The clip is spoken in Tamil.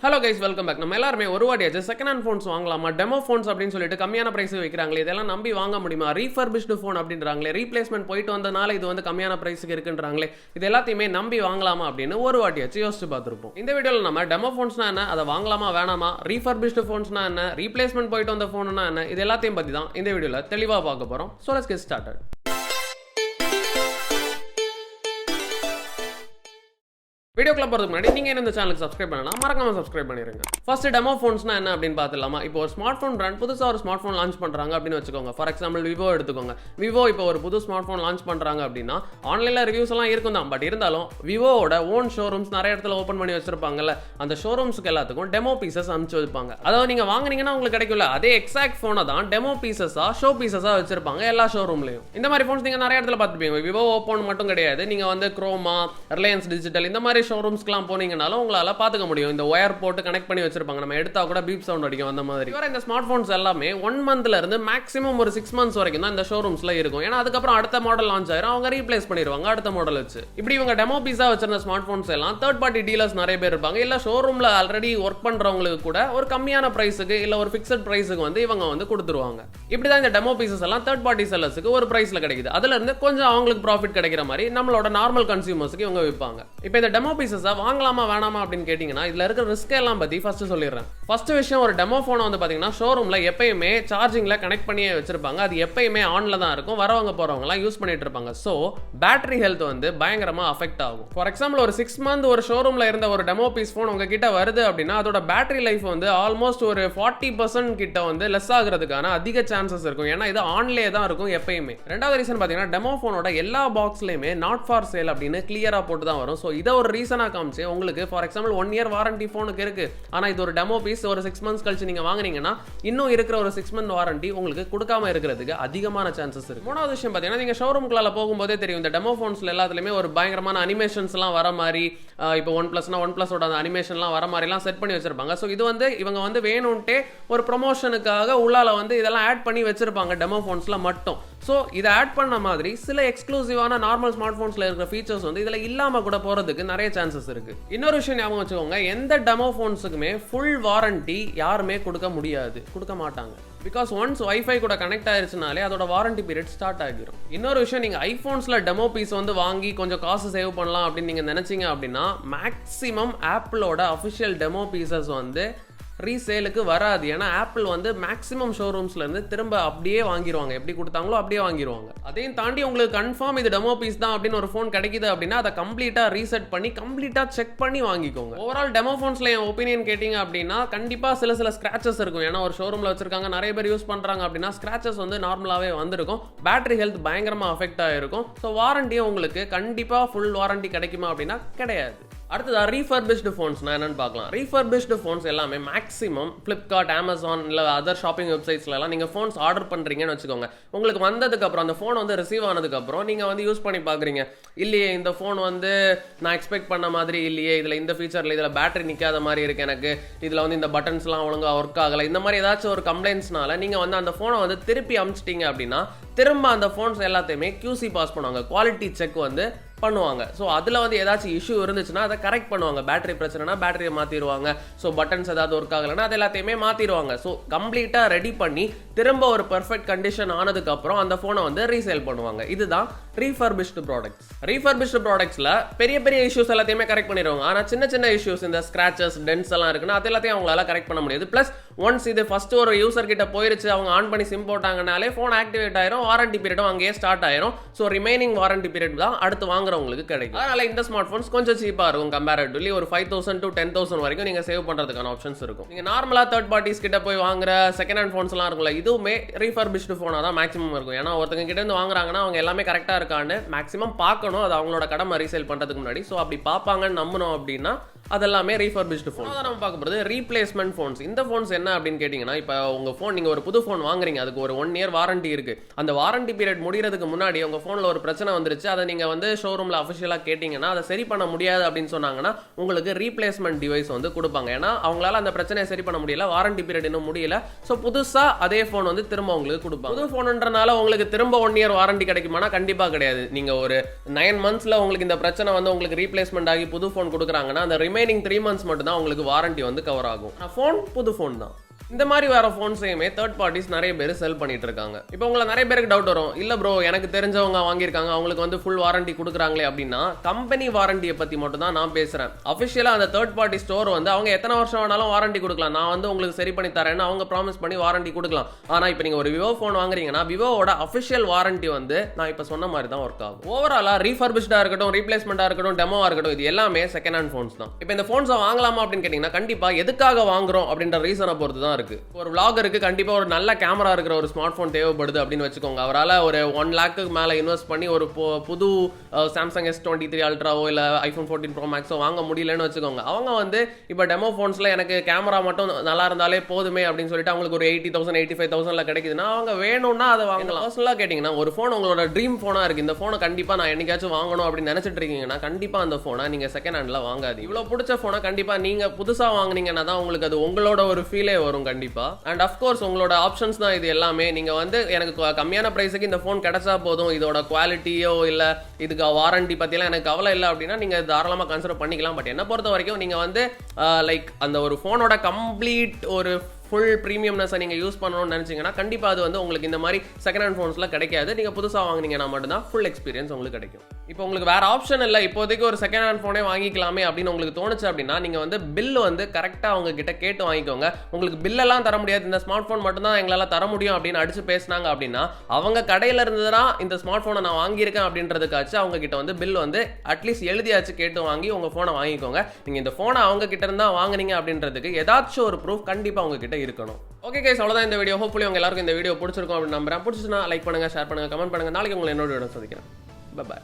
Hello guys, welcome back. நம்ம எல்லாரும் ஒரு வாட்டியாச்சு செகண்ட் ஹேண்ட் ஃபோன்ஸ் வாங்கலாமா, டெமோ ஃபோன்ஸ் அப்படின்னு சொல்லிட்டு கம்மியான பிரைஸ் வைக்கிறாங்களே, இதெல்லாம் நம்பி வாங்க முடியுமா? ரீஃபர்பிஷ்டு ஃபோன் அப்படின்றாங்களே, ரீப்ளேஸ்மெண்ட் போயிட்டு வந்தனால இது வந்து கம்மியான பிரைஸுக்கு இருக்குன்றாங்களே, இது எல்லாத்தையுமே நம்பி வாங்கலாமா அப்படின்னு ஒரு வாட்டியாச்சு யோசிச்சு பார்த்துருப்போம். இந்த வீடியோவில் நம்ம டெமோ ஃபோன்ஸ்னா என்ன, அதை வாங்கலாமா வேணாமா, ரீஃபர்பிஷ்டு ஃபோன்ஸ்னா என்ன, ரீப்ளேஸ்மெண்ட் போயிட்டு வந்த ஃபோன்னா என்ன, இது எல்லாத்தையும் பற்றி தான் இந்த வீடியோவில் தெளிவாக பார்க்க போகிறோம். So let's get started. வீடியோக்குள்ள போகிறதுக்கு முன்னாடி நீங்கள் இந்த சேனலுக்கு சப்ஸ்கிரைப் பண்ணலாம், மறக்காம சப்ஸ்கிரைப் பண்ணிடுங்க. ஃபர்ஸ்ட் டெமோ ஃபோன்ஸ்னா என்ன அப்படின்னு பார்த்துலாமா. இப்போ ஒரு ஸ்மார்ட் ஃபோன் பிராண்ட் புதுசாக ஒரு ஸ்மார்ட் ஃபோன் லான்ச் பண்ணுறாங்க அப்படின்னு வச்சுக்கோங்க. ஃபார் எக்ஸாம்பிள் விவோ எடுத்துக்கோங்க. விவோ இப்போ ஒரு புது ஸ்மார்ட் ஃபோன் லான்ச் பண்ணுறாங்க அப்படின்னா ஆன்லைனில் ரிவ்யூஸ் எல்லாம் இருக்கும் தான். பட் இருந்தாலும் விவோவோட ஓன் ஷோரூம்ஸ் நிறைய இடத்துல ஓப்பன் பண்ணி வச்சிருப்பாங்கல்ல, அந்த ஷோரூம்ஸ்க்கு எல்லாத்துக்கும் டெமோ பீசஸ் அனுப்பிச்சு வைப்பாங்க. அதாவது நீங்கள் வாங்கினீங்கன்னா உங்களுக்கு கிடைக்கல அதே எக்ஸாக்ட் ஃபோனை தான் டெமோ பீசஸாக ஷோ பீசஸாக வச்சிருப்பாங்க எல்லா ஷோரூம்லையும். இந்த மாதிரி ஃபோன்ஸ் நீங்கள் நிறைய இடத்துல பார்த்துப்பீங்க. விவோ ஓப்பன் மட்டும் கிடையாது, நீங்கள் வந்து குரோமா, ரிலையன்ஸ் டிஜிட்டல் இந்த மாதிரி ஷோரூம்ஸ்க்குலாம் போனீங்கனாலும் உங்களால பாத்துக்க முடியும். இந்த ஒயர் போட்டு கனெக்ட் பண்ணி வச்சிருப்பாங்க, நம்ம எடுத்தா கூட பீப் சவுண்ட் அடிக்கும் அந்த மாதிரி. இந்த ஸ்மார்ட் போன்ஸ் எல்லாமே 1 மந்த்ல இருந்து மேக்ஸிமம் ஒரு 6 மந்த்ஸ் வரைக்கும் தான் இந்த ஷோரூம்ஸ்ல இருக்கும். ஏன்னா அதுக்கப்புறம் அடுத்த மாடல் லான்ச் ஆயிரும், அவங்க ரீப்ளேஸ் பண்ணிடுவாங்க அடுத்த மாடல் வச்சு. இப்படி இவங்க டெமோ பீஸா வச்சிருந்த ஸ்மார்ட் போன்ஸ் எல்லாம் தேர்ட் பார்ட்டி டீலர்ஸ் நிறைய பேர் இருப்பாங்க, இல்ல ஷோரூம்ல ஆல்ரெடி ஒர்க் பண்றவங்களுக்கு கூட ஒரு கம்மியான பிரைஸுக்கு இல்ல ஒரு ஃபிக்ஸட் பிரைஸுக்கு வந்து இவங்க வந்து கொடுத்துருவாங்க. இப்படிதான் இந்த டெமோ பீசஸ் எல்லாம் தேர்ட் பார்ட்டி செல்லர்ஸ்க்கு ஒரு பிரைஸ்ல கிடைக்குது. அதுல இருந்து கொஞ்சம் அவங்களுக்கு ப்ராஃபிட் கிடைக்கிற மாதிரி நம்மளோட நார்மல் கன்சியூமர்ஸ்க்கு இவங்க விற்பாங்க. இப்போ இந்த டெமோ பீசஸ் வாங்கலாமா வேணாமா அப்படின்னு கேட்டீங்கன்னா இதுல இருக்கிற ரிஸ்க் எல்லாம் பத்தி ஃபர்ஸ்ட் சொல்லிடுறேன். ஃபர்ஸ்ட் விஷயம், ஒரு டெமோ போனை வந்து பாத்தீங்கன்னா ஷோரூம்ல எப்பயுமே சார்ஜிங்ல கனெக்ட் பண்ணியே வச்சிருப்பாங்க. அது எப்பயுமே ஆன்ல தான் இருக்கும், வரவங்க போறவங்க எல்லாம் யூஸ் பண்ணிட்டு இருப்பாங்க. சோ பேட்டரி ஹெல்த் வந்து பயங்கரமா அஃபெக்ட் ஆகும். ஃபார் எக்ஸாம்பிள் ஒரு 6 மந்த் ஒரு ஷோரூம்ல இருந்த ஒரு டெமோ பீஸ் போன் உங்ககிட்ட வருது அப்படின்னா அதோட பேட்டரி லைஃப் வந்து ஆல்மோஸ்ட் ஒரு 40% கிட்ட வந்து லெஸ் ஆகிறதுக்கான அதிக சான்சஸ் இருக்கும். ஏன்னா இது ஆன்லயே தான் இருக்கும் எப்பயுமே. ரெண்டாவது ரீசன் பாத்தீங்கன்னா டெமோ போனோட எல்லா பாக்ஸ்லயுமே நாட் ஃபார் சேல் அப்படின்னு கிளியரா போட்டு தான் வரும். சோ இதை ஒரு ரீசனா காமிச்சு உங்களுக்கு ஃபார் எக்ஸாம்பிள் 1 இயர் வாரண்டி போனுக்கு இருக்கு, ஆனா இது ஒரு டெமோ பீஸ் ஒரு 6 மந்த்ஸ் கழிச்சு நீங்க வாங்குனீங்கன்னா இன்னும் இருக்கிற ஒரு 6 மந்த் வாரண்டி உங்களுக்கு கொடுக்காம இருக்கிறதுக்கு அதிகமான சான்சஸ் இருக்கு. மூணாவது விஷயம் பாத்தீங்கன்னா நீங்க ஷோரூம்குள்ள போகும்போதே தெரியும், இந்த டெமோ போன்ஸ்ல எல்லாத்துலயுமே ஒரு பயங்கரமான அனிமேஷன்ஸ் எல்லாம் வர மாதிரி, இப்போ ஒன் பிளஸோட அந்த அனிமேஷன் எல்லாம் வர மாதிரி எல்லாம் செட் பண்ணி வச்சிருப்பாங்க. சோ இது வந்து இவங்க வந்து வேணும்ட்டே ஒரு ப்ரொமோஷனுக்காக உள்ளால வந்து இதெல்லாம் ஆட் பண்ணி வச்சிருப்பாங்க டெமோ போன்ஸ்ல மட்டும். சோ இதை ஆட் பண்ண மாதிரி சில எக்ஸ்க்ளூசிவான நார்மல் ஸ்மார்ட் போன்ஸ்ல இருக்கிற ஃபீச்சர்ஸ் வந்து இதுல இல்லாம கூட போறதுக்கு நிறைய சான்சஸ் இருக்கு. இன்னொரு விஷயம் ஞாபகம் வச்சுக்கோங்க, எந்த டெமோ போன்ஸுக்குமே ஃபுல் வாரண்டி யாருமே கொடுக்க முடியாது, கொடுக்க மாட்டாங்க. பிகாஸ் ஒன்ஸ் வைஃபை கூட கனெக்ட் ஆயிருச்சுனாலே அதோட வாரண்டி பீரியட் ஸ்டார்ட் ஆகிரும். இன்னொரு விஷயம், நீங்க ஐபோன்ஸ்ல டெமோ பீஸ் வந்து வாங்கி கொஞ்சம் காசு சேவ் பண்ணலாம் அப்படின்னு நீங்க நினைச்சீங்க அப்படின்னா மேக்ஸிமம் ஆப்பிளோட அஃபிஷியல் டெமோ பீசஸ் வந்து ரீசேலுக்கு வராது. ஏன்னா ஆப்பிள் வந்து மேக்ஸிமம் ஷோரூம்ஸ்ல இருந்து திரும்ப அப்படியே வாங்கிடுவாங்க, எப்படி கொடுத்தாங்களோ அப்படியே வாங்கிடுவாங்க. அதையும் தாண்டி உங்களுக்கு கன்ஃபார்ம் இது டெமோ பீஸ் தான் அப்படின்னு ஒரு ஃபோன் கிடைக்குது அப்படின்னா அதை கம்ப்ளீட்டா ரீசெட் பண்ணி கம்ப்ளீட்டா செக் பண்ணி வாங்கிக்கோங்க. ஓவரால் டெமோ ஃபோன்ஸ்ல என் ஒப்பீனியன் கேட்டீங்க அப்படின்னா கண்டிப்பா சில ஸ்கிராச்சஸ் இருக்கும். ஏன்னா ஒரு ஷோரூம்ல வச்சிருக்காங்க, நிறைய பேர் யூஸ் பண்றாங்க அப்படின்னா ஸ்கிராச்சஸ் வந்து நார்மலாவே வந்திருக்கும். பேட்டரி ஹெல்த் பயங்கரமா அஃபெக்ட் ஆயிருக்கும். ஸோ வாரண்டியும் உங்களுக்கு கண்டிப்பா ஃபுல் வாரண்டி கிடைக்குமா அப்படின்னா கிடையாது. அடுத்தது ரீஃபர்பிஷ்டு ஃபோன்ஸ்னா என்னன்னு பார்க்கலாம். ரீஃபர்பிஷ்டு ஃபோன்ஸ் எல்லாமே மேக்ஸிமம் ஃப்ளிப்கார்ட், அமேசான் இல்லை அதர் ஷாப்பிங் வெப்சைட்ஸ்லாம் நீங்கள் ஃபோன்ஸ் ஆர்டர் பண்ணுறீங்கன்னு வச்சுக்கோங்க. உங்களுக்கு வந்ததுக்கப்புறம் அந்த ஃபோன் வந்து ரிசீவ் ஆனதுக்கப்புறம் நீங்கள் வந்து யூஸ் பண்ணி பார்க்குறீங்க, இல்லையே இந்த ஃபோன் வந்து நான் எக்ஸ்பெக்ட் பண்ண மாதிரி இல்லையே, இதில் இந்த ஃபீச்சரில் இதில் பேட்டரி நிற்காத மாதிரி இருக்குது, எனக்கு இதில் வந்து இந்த பட்டன்ஸ்லாம் ஒழுங்காக ஒர்க் ஆகலை, இந்த மாதிரி ஏதாச்சும் ஒரு கம்ப்ளைண்ட்ஸ்னால நீங்கள் வந்து அந்த ஃபோனை வந்து திருப்பி அனுப்பிச்சிட்டிங்க அப்படின்னா திரும்ப அந்த ஃபோன்ஸ் எல்லாத்தையுமே QC பாஸ் பண்ணுவாங்க, குவாலிட்டி செக் வந்து பண்ணுவாங்க. ஸோ அதில் வந்து ஏதாச்சும் இஷ்யூ இருந்துச்சுன்னா அதை கரெக்ட் பண்ணுவாங்க. பேட்டரி பிரச்சனைனா பேட்டரியை மாற்றிடுவாங்க. ஸோ பட்டன்ஸ் ஏதாவது ஒர்க் ஆகலைன்னா அது எல்லாத்தையுமே மாற்றிடுவாங்க. ஸோ கம்ப்ளீட்டாக ரெடி பண்ணி திரும்ப ஒரு பர்ஃபெக்ட் கண்டிஷன் ஆனதுக்கப்புறம் அந்த ஃபோனை வந்து ரீசேல் பண்ணுவாங்க. இதுதான் ரீஃபர்பிஷ்டு ப்ராடக்ட்ஸ். ரீஃபர்பிஷ்டு ப்ராடக்ட்ஸில் பெரிய பெரிய இஷ்யூஸ் எல்லாத்தையுமே கரெக்ட் பண்ணிடுவாங்க. ஆனால் சின்ன சின்ன இஷ்யூஸ், இந்த ஸ்க்ராச்சஸ், டென்ஸ் எல்லாம் இருக்குன்னா அது எல்லாத்தையும் அவங்களால கரெக்ட் பண்ண முடியாது. ப்ளஸ் ஒன்ஸ் இது ஃபர்ஸ்ட் ஒரு யூசர் கிட்ட போயிருச்சு, அவங்க ஆன் பண்ணி சிம் போட்டாங்கனாலே ஃபோன் ஆக்டிவேட் ஆயிரும், வாரண்டி பீரியடும் அங்கேயே ஸ்டார்ட் ஆயிரும். ஸோ ரிமைனிங் வாரண்டி பீரியட் தான் அடுத்து வாங்குறவங்களுக்கு கிடைக்கும். அதனால இந்த ஸ்மார்ட் போன்ஸ் கொஞ்சம் சீப்பா இருக்கும். கம்பேரிட்டிவ்லி ஒரு 5,000 to 10,000 வரைக்கும் நீங்க சேவ் பண்றதுக்கான ஆப்ஷன்ஸ் இருக்கும். நீங்க நார்மலா தேர்ட் பார்ட்டிஸ் கிட்ட போய் வாங்குற செகண்ட் ஹேண்ட் போன்ஸ் எல்லாம் இருக்கும்ல, இதுவுமே ரீஃபர்பிஷ்டு போனா தான் மேக்ஸிமம் இருக்கும். ஏன்னா ஒருத்தங்க கிட்ட இருந்து வாங்குறாங்கன்னா அவங்க எல்லாமே கரெக்டா இருக்கான்னு மேக்ஸிமம் பார்க்கணும், அது அவங்களோட கடமை ரீசேல் பண்றதுக்கு முன்னாடி. ஸோ அப்படி பார்ப்பாங்கன்னு நம்பணும் அப்படின்னா அதெல்லாமே ரீஃபர்பிஷ்டு ஃபோன். அதான் நம்ம பார்க்க போகிறது ரீப்ளேஸ்மெண்ட் ஃபோன்ஸ். இந்த ஃபோன்ஸ் என்ன அப்படின்னு கேட்டிங்கன்னா, இப்போ உங்கள் ஃபோன் நீங்கள் ஒரு புது ஃபோன் வாங்குறீங்க, அதுக்கு ஒரு 1 இயர் வாரண்டி இருக்குது. அந்த வாரண்டி பீரியட் முடிகிறதுக்கு முன்னாடி உங்கள் ஃபோனில் ஒரு பிரச்சனை வந்துருச்சு, அதை நீங்கள் வந்து ஷோரூமில் அஃபிஷியலாக கேட்டிங்கன்னா அதை சரி பண்ண முடியாது அப்படின்னு சொன்னாங்கன்னா உங்களுக்கு ரீப்ளேஸ்மெண்ட் டிவைஸ் வந்து கொடுப்பாங்க. ஏன்னா அவங்களால அந்த பிரச்சனையை சரி பண்ண முடியல, வாரண்டி பீரியட் இன்னும் முடியல. ஸோ புதுசாக அதே ஃபோன் வந்து திரும்ப உங்களுக்கு கொடுப்பாங்க. புது ஃபோனுன்றனால உங்களுக்கு திரும்ப 1 இயர் வாரண்டி கிடைக்குமானா கண்டிப்பாக கிடையாது. நீங்கள் ஒரு 9 மந்த்ஸில் உங்களுக்கு இந்த பிரச்சனை வந்து உங்களுக்கு ரீப்ளேஸ்மெண்ட் ஆகி புது ஃபோன் கொடுக்குறாங்கன்னா அந்த ரிமைனிங் 3 months மட்டும் தான் உங்களுக்கு வாரண்டி வந்து கவர் ஆகும். ஃபோன் புது ஃபோன் தான். இந்த மாதிரி வேற ஃபோன்ஸையுமே தேர்ட் பார்ட்டிஸ் நிறைய பேர் செல் பண்ணிட்டு இருக்காங்க. இப்போ உங்களை நிறைய பேருக்கு டவுட் வரும், இல்ல ப்ரோ எனக்கு தெரிஞ்சவங்க வாங்கியிருக்காங்க, அவங்களுக்கு வந்து ஃபுல் வாரண்டி கொடுக்குறாங்களே அப்படின்னா, கம்பெனி வாரண்டியை பத்தி மட்டும் தான் நான் பேசுறேன். அஃபிஷியலா அந்த தேர்ட் பார்ட்டி ஸ்டோர் வந்து அவங்க எத்தனை வருஷம் வேணாலும் வாரண்டி கொடுக்கலாம், நான் வந்து உங்களுக்கு சரி பண்ணி தரேன்னு அவங்க ப்ராமிஸ் பண்ணி வாரண்டி கொடுக்கலாம். ஆனா இப்போ நீங்க ஒரு விவோ ஃபோன் வாங்குறீங்கன்னா விவோவோட அஃபிஷியல் வாரண்டி வந்து நான் இப்போ சொன்ன மாதிரி தான் ஒர்க் ஆகும். ஓவராலா ரீஃபர்பிஷ்டா இருக்கட்டும், ரீப்ளேஸ்மெண்டா இருக்கட்டும், டெமோவா இருக்கட்டும், இது எல்லாமே செகண்ட் ஹேண்ட் ஃபோன்ஸ் தான். இப்போ இந்த ஃபோன்ஸை வாங்கலாமா அப்படின்னு கேட்டீங்கன்னா கண்டிப்பா எதுக்காக வாங்குறோம் அப்படின்ற ரீசனை பொறுத்து தான் இருக்கு. ஒரு vlogger-க்கு கண்டிப்பா ஒரு நல்ல கேமரா இருக்கிற ஒரு ஸ்மார்ட் போன் தேவைப்படுது அப்படின்னு வச்சுக்கோங்க. அவரால் ஒரு 1 lakh மேல இன்வெஸ்ட் பண்ணி ஒரு புது சாம்சங் S23 அல்ட்ராவோ இல்ல ஐபோன் 14 ப்ரோ மேக்ஸோ வாங்க முடியலன்னு வச்சுக்கோங்க. அவங்க வந்து இப்போ டெமோ ஃபோன்ஸ்ல எனக்கு கேமரா மட்டும் நல்லா இருந்தாலே போதுமே அப்படின்னு சொல்லிட்டு அவங்களுக்கு ஒரு 80,000 85,000 கிடைக்குதுன்னா அவங்க வேணும்னா அதை வாங்கலாம். பர்சனலா கேட்டீங்கன்னா ஒரு ஃபோன் உங்களோட ட்ரீம் ஃபோனா இருக்கு, இந்த ஃபோனை கண்டிப்பா நான் என்னைக்காச்சும் வாங்கணும் அப்படின்னு நினைச்சிட்டு இருக்கீங்கன்னா கண்டிப்பா அந்த ஃபோனை நீங்க செகண்ட் ஹேண்ட்ல வாங்காது. இவ்வளவு பிடிச்ச ஃபோனை கண்டிப்பா நீங்க புதுசா வாங்குனீங்கன்னா தான் உங்களுக்கு அது உங்களோட ஒரு ஃபீலே வரும் கண்டிப்பா. அண்ட் அஃப்கோர்ஸ் உங்களோட ஆப்ஷன்ஸ் தான் இது எல்லாமே. நீங்க வந்து எனக்கு கம்மியான பிரைஸுக்கு இந்த ஃபோன் கிடைச்சா போதும், இதோட குவாலிட்டியோ இல்ல இதுக்கு வாரண்டி பத்தியெல்லாம் எனக்கு கவலை இல்லை அப்படின்னா நீங்க தாராளமா கன்சிடர் பண்ணிக்கலாம். பட் என்ன பொறுத்த வரைக்கும் நீங்க வந்து லைக் அந்த ஒரு ஃபோனோட கம்ப்ளீட் ஒரு ஃபுல் ப்ரீமியம்னஸை நீங்கள் யூஸ் பண்ணணும்னு நினச்சிங்கன்னா கண்டிப்பாக அது வந்து உங்களுக்கு இந்த மாதிரி செகண்ட் ஹேண்ட் ஃபோன்ஸில் கிடைக்காது. நீங்கள் புதுசாக வாங்கினீங்கன்னா மட்டும்தான் ஃபுல் எக்ஸ்பீரியன்ஸ் உங்களுக்கு கிடைக்கும். இப்போ உங்களுக்கு வேறு ஆப்ஷன் இல்லை, இப்போதைக்கு ஒரு செகண்ட் ஹேண்ட் ஃபோனே வாங்கிக்கலாமே அப்படின்னு உங்களுக்கு தோணுச்சு அப்படின்னா நீங்கள் வந்து பில் வந்து கரெக்டாக அவங்க கிட்ட கேட்டு வாங்கிக்கோங்க. உங்களுக்கு பில்லெல்லாம் தர முடியாது, இந்த ஸ்மார்ட் ஃபோன் மட்டும்தான் எங்களால் தர முடியும் அப்படின்னு அடிச்சு பேசினாங்க அப்படின்னா அவங்க கடையில் இருந்துதான் இந்த ஸ்மார்ட் ஃபோனை நான் வாங்கியிருக்கேன் அப்படின்றதுக்காச்சு அவங்க கிட்ட வந்து பில் வந்து அட்லீஸ்ட் எழுதியாச்சு கேட்டு வாங்கி உங்கள் ஃபோனை வாங்கிக்கோங்க. நீங்கள் இந்த ஃபோனை அவங்க கிட்ட இருந்தா வாங்குனீங்க அப்படின்றதுக்கு ஏதாச்சும் ஒரு ப்ரூஃப் கண்டிப்பாக அவங்க கிட்ட இருக்கணும். ஓகே கைஸ், அவ்வளவுதான் இந்த வீடியோ. ஹோப்ஃபுல்லி உங்க எல்லாருக்கும் இந்த வீடியோ பிடிச்சிருக்கும் அப்படின்னு நம்புறேன். பிடிச்சிச்சுன்னா லைக் பண்ணுங்க, ஷேர் பண்ணுங்க, கமெண்ட் பண்ணுங்க. நாளைக்கு உங்களை என்னோட சந்திக்கிறேன். பை.